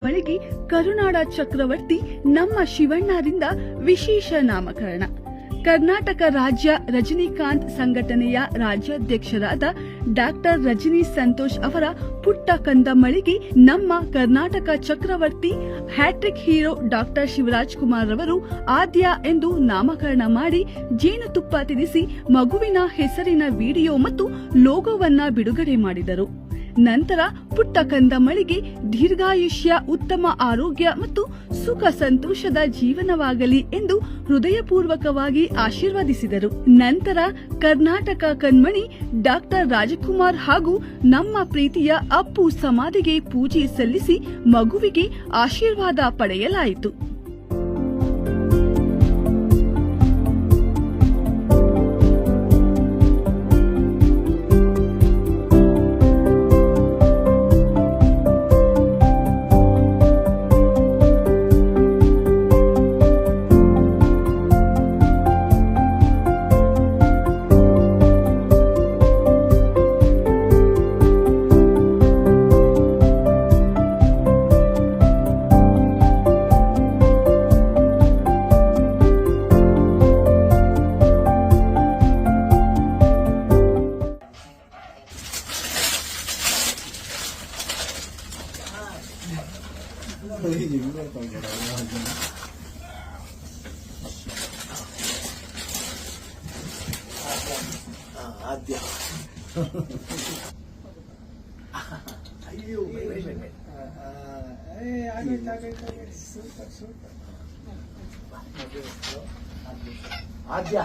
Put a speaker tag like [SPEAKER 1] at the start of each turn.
[SPEAKER 1] ಬಳಿಗೆ ಕರುನಾಡ ಚಕ್ರವರ್ತಿ ನಮ್ಮ ಶಿವಣ್ಣರಿಂದ ವಿಶೇಷ ನಾಮಕರಣ. ಕರ್ನಾಟಕ ರಾಜ್ಯ ರಜನಿಕಾಂತ್ ಸಂಘಟನೆಯ ರಾಜ್ಯಾಧ್ಯಕ್ಷರಾದ ಡಾಕ್ಟರ್ ರಜನಿ ಸಂತೋಷ್ ಅವರ ಪುಟ್ಟ ಕಂದಮ್ಮಳಿಗೆ ನಮ್ಮ ಕರ್ನಾಟಕ ಚಕ್ರವರ್ತಿ hat trick hero doctor Shivaraj Kumar ರವರು ಆದ್ಯ ಎಂದು ನಾಮಕರಣ ಮಾಡಿ ಜೇನುತುಪ್ಪ ತಿನ್ನಿಸಿ ಮಗುವಿನ ಹೆಸರಿನ ವಿಡಿಯೋ ಮತ್ತು ಲೋಗೋವನ್ನ ಬಿಡುಗಡೆ ಮಾಡಿದರು. ನಂತರ ಪುಟ್ಟ ಕಂದಮ್ಮಳಿಗೆ ದೀರ್ಘಾಯುಷ್ಯ, ಉತ್ತಮ ಆರೋಗ್ಯ ಮತ್ತು ಸುಖ ಸಂತೋಷದ ಜೀವನವಾಗಲಿ ಎಂದು ಹೃದಯಪೂರ್ವಕವಾಗಿ ಆಶೀರ್ವದಿಸಿದರು. ನಂತರ ಕರ್ನಾಟಕ ಕಣ್ಮಣಿ ಡಾಕ್ಟರ್ ರಾಜಕುಮಾರ್ ಹಾಗೂ ನಮ್ಮ ಪ್ರೀತಿಯ ಅಪ್ಪು ಸಮಾಧಿಗೆ ಪೂಜೆ ಸಲ್ಲಿಸಿ ಮಗುವಿಗೆ ಆಶೀರ್ವಾದ ಪಡೆಯಲಾಯಿತು.
[SPEAKER 2] ಆದ್ಯ ಅಯ್ಯೋ ಸೂಪರ್ ಸೂಪರ್ ಆದ್ಯ